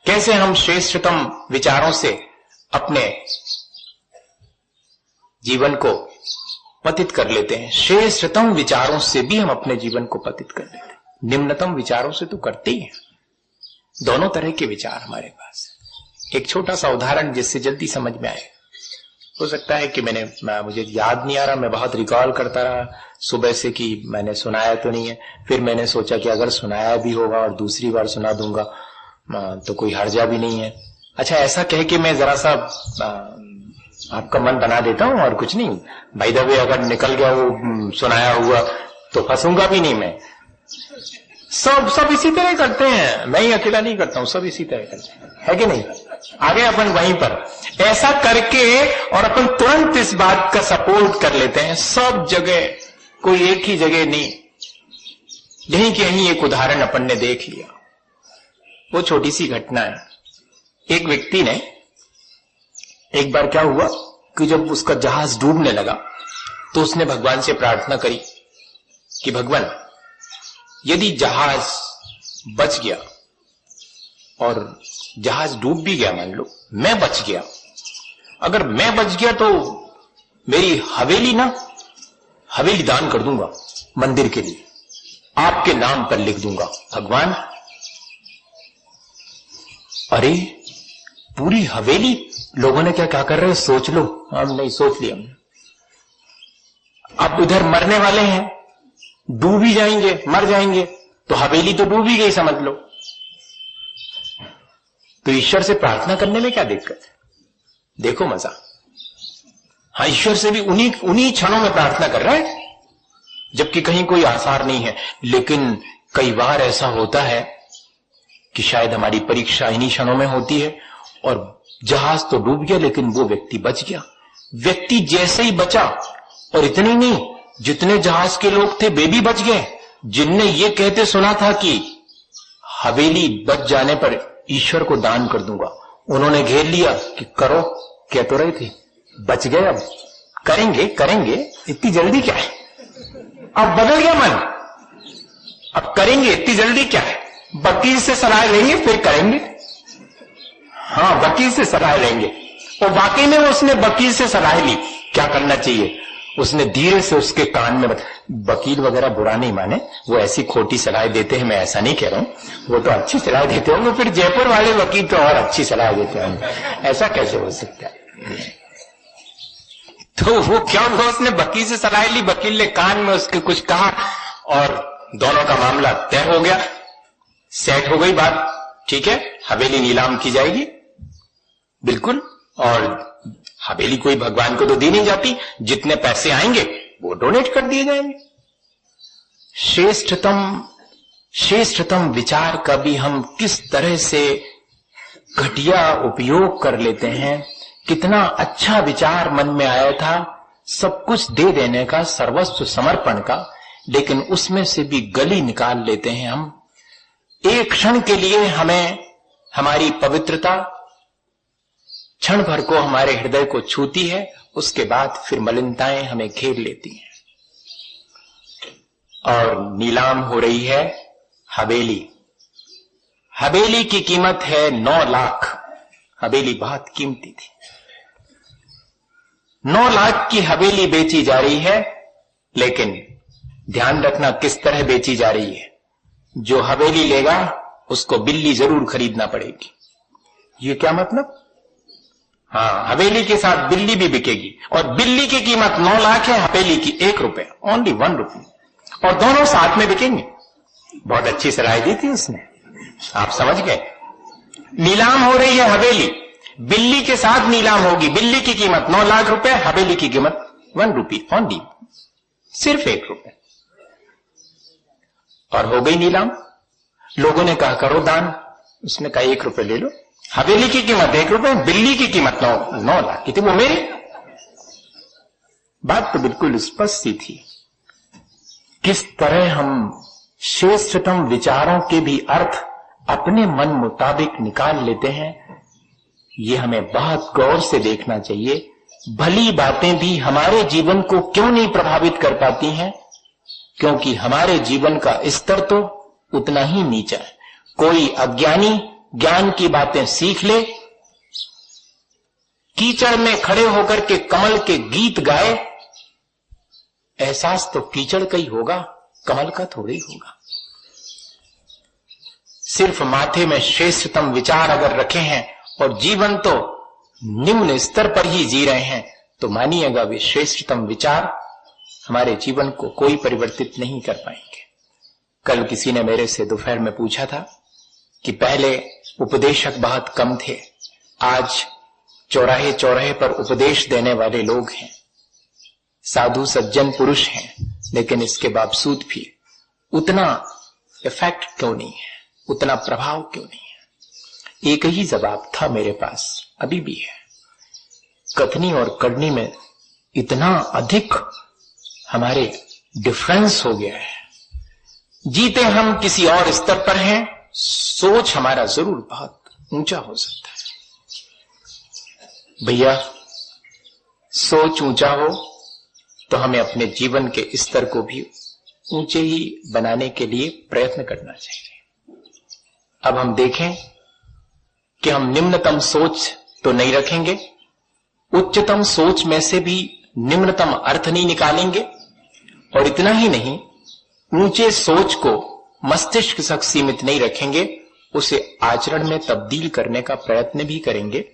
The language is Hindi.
कैसे हम श्रेष्ठतम विचारों से अपने जीवन को पतित कर लेते हैं। श्रेष्ठतम विचारों से भी हम अपने जीवन को पतित कर लेते हैं, निम्नतम विचारों से तो करते ही हैं। दोनों तरह के विचार हमारे पास है। एक छोटा सा उदाहरण जिससे जल्दी समझ में आए। हो सकता है कि मुझे याद नहीं आ रहा, मैं बहुत रिकॉल करता रहा सुबह से कि मैंने सुनाया तो नहीं है। फिर मैंने सोचा कि अगर सुनाया भी होगा और दूसरी बार सुना दूंगा तो कोई हर्जा भी नहीं है। अच्छा, ऐसा कह के मैं जरा सा आपका मन बना देता हूं और कुछ नहीं। बाय द वे, अगर निकल गया वो सुनाया हुआ तो फंसूंगा भी नहीं मैं। सब इसी तरह करते हैं, मैं ही अकेला नहीं करता हूं, सब इसी तरह करते हैं, है कि नहीं। आगे अपन वहीं पर ऐसा करके और अपन तुरंत इस बात का सपोर्ट कर लेते हैं सब जगह, कोई एक ही जगह नहीं। यहीं के यहीं एक उदाहरण अपन ने देख लिया। वो छोटी सी घटना है। एक व्यक्ति ने, एक बार क्या हुआ कि जब उसका जहाज डूबने लगा तो उसने भगवान से प्रार्थना करी कि भगवान, यदि जहाज बच गया और जहाज डूब भी गया, मान लो मैं बच गया, अगर मैं बच गया तो मेरी हवेली दान कर दूंगा मंदिर के लिए, आपके नाम पर लिख दूंगा भगवान। अरे पूरी हवेली, लोगों ने क्या कर रहे हैं सोच लो। हम नहीं सोच लिया हमने। अब उधर मरने वाले हैं, डूब ही जाएंगे, मर जाएंगे, तो हवेली तो डूब ही गई समझ लो। तो ईश्वर से प्रार्थना करने में क्या दिक्कत है? देखो मजा। हाँ, ईश्वर से भी उन्हीं क्षणों में प्रार्थना कर रहा है जबकि कहीं कोई आसार नहीं है। लेकिन कई बार ऐसा होता है कि शायद हमारी परीक्षा इन्हीं क्षणों में होती है और जहाज तो डूब गया लेकिन वो व्यक्ति बच गया। व्यक्ति जैसे ही बचा, और इतनी नहीं, जितने जहाज के लोग थे वे भी बच गए, जिनने ये कहते सुना था कि हवेली बच जाने पर ईश्वर को दान कर दूंगा, उन्होंने घेर लिया कि करो, कह तो रहे थे, बच गए, अब करेंगे, इतनी जल्दी क्या है। अब बदल गया मन, अब करेंगे, इतनी जल्दी क्या है। वकील से सलाह लेंगे फिर करेंगे। हाँ, वकील से सलाह लेंगे। और वाकई में उसने वकील से सलाह ली, क्या करना चाहिए। उसने धीरे से उसके कान में, वकील वगैरह बुरा नहीं माने, वो ऐसी खोटी सलाह देते हैं, मैं ऐसा नहीं कह रहा हूं, वो तो अच्छी सलाह देते होंगे। फिर जयपुर वाले वकील तो और अच्छी सलाह देते होंगे, ऐसा कैसे हो सकता है। तो वो क्या हुआ, उसने वकील से सलाह ली, वकील ने कान में उसके कुछ कहा और दोनों का मामला तय हो गया, सेट हो गई बात। ठीक है, हवेली नीलाम की जाएगी बिल्कुल, और हवेली कोई भगवान को तो दी नहीं जाती, जितने पैसे आएंगे वो डोनेट कर दिए जाएंगे। श्रेष्ठतम विचार का भी हम किस तरह से घटिया उपयोग कर लेते हैं। कितना अच्छा विचार मन में आया था, सब कुछ दे देने का, सर्वस्व समर्पण का, लेकिन उसमें से भी गली निकाल लेते हैं हम। एक क्षण के लिए हमें हमारी पवित्रता क्षण भर को हमारे हृदय को छूती है, उसके बाद फिर मलिनताएं हमें घेर लेती हैं और नीलाम हो रही है हवेली। हवेली की कीमत है 9 लाख। हवेली बहुत कीमती थी। 9 लाख की हवेली बेची जा रही है, लेकिन ध्यान रखना किस तरह बेची जा रही है। जो हवेली लेगा उसको बिल्ली जरूर खरीदना पड़ेगी। ये क्या मतलब? हाँ, हवेली के साथ बिल्ली भी बिकेगी, और बिल्ली की कीमत 9 लाख है, हवेली की 1 रुपया, ओनली 1 रुपी, और दोनों साथ में बिकेंगे। बहुत अच्छी सलाह दी थी उसने, आप समझ गए। नीलाम हो रही है हवेली, बिल्ली के साथ नीलाम होगी। बिल्ली की कीमत 9 लाख रुपए, हवेली की कीमत 1 रुपी, ओनली, सिर्फ 1 रुपया। और हो गई नीलाम। लोगों ने कहा करो दान, उसने कहा 1 रुपये ले लो। हवेली की कीमत 1 रुपये, बिल्ली की कीमत 9 लाख की थी। वो मेरी बात तो बिल्कुल स्पष्ट सी थी। किस तरह हम श्रेष्ठतम विचारों के भी अर्थ अपने मन मुताबिक निकाल लेते हैं, ये हमें बहुत गौर से देखना चाहिए। भली बातें भी हमारे जीवन को क्यों नहीं प्रभावित कर पाती हैं? क्योंकि हमारे जीवन का स्तर तो उतना ही नीचा है। कोई अज्ञानी ज्ञान की बातें सीख ले, कीचड़ में खड़े होकर के कमल के गीत गाए, एहसास तो कीचड़ का ही होगा, कमल का थोड़ी होगा। सिर्फ माथे में श्रेष्ठतम विचार अगर रखे हैं और जीवन तो निम्न स्तर पर ही जी रहे हैं, तो मानिएगा वे श्रेष्ठतम विचार हमारे जीवन को कोई परिवर्तित नहीं कर पाएंगे। कल किसी ने मेरे से दोपहर में पूछा था कि पहले उपदेशक बहुत कम थे, आज चौराहे चौराहे पर उपदेश देने वाले लोग हैं, साधु सज्जन पुरुष हैं, लेकिन इसके बावजूद भी उतना इफेक्ट क्यों नहीं है, उतना प्रभाव क्यों नहीं है? एक ही जवाब था मेरे पास, अभी भी है। कथनी और करनी में इतना अधिक हमारे डिफरेंस हो गया है। जीते हम किसी और स्तर पर हैं, सोच हमारा जरूर बहुत ऊंचा हो सकता है। भैया, सोच ऊंचा हो तो हमें अपने जीवन के स्तर को भी ऊंचे ही बनाने के लिए प्रयत्न करना चाहिए। अब हम देखें कि हम निम्नतम सोच तो नहीं रखेंगे, उच्चतम सोच में से भी निम्नतम अर्थ नहीं निकालेंगे, और इतना ही नहीं, ऊंचे सोच को मस्तिष्क तक सीमित नहीं रखेंगे, उसे आचरण में तब्दील करने का प्रयत्न भी करेंगे।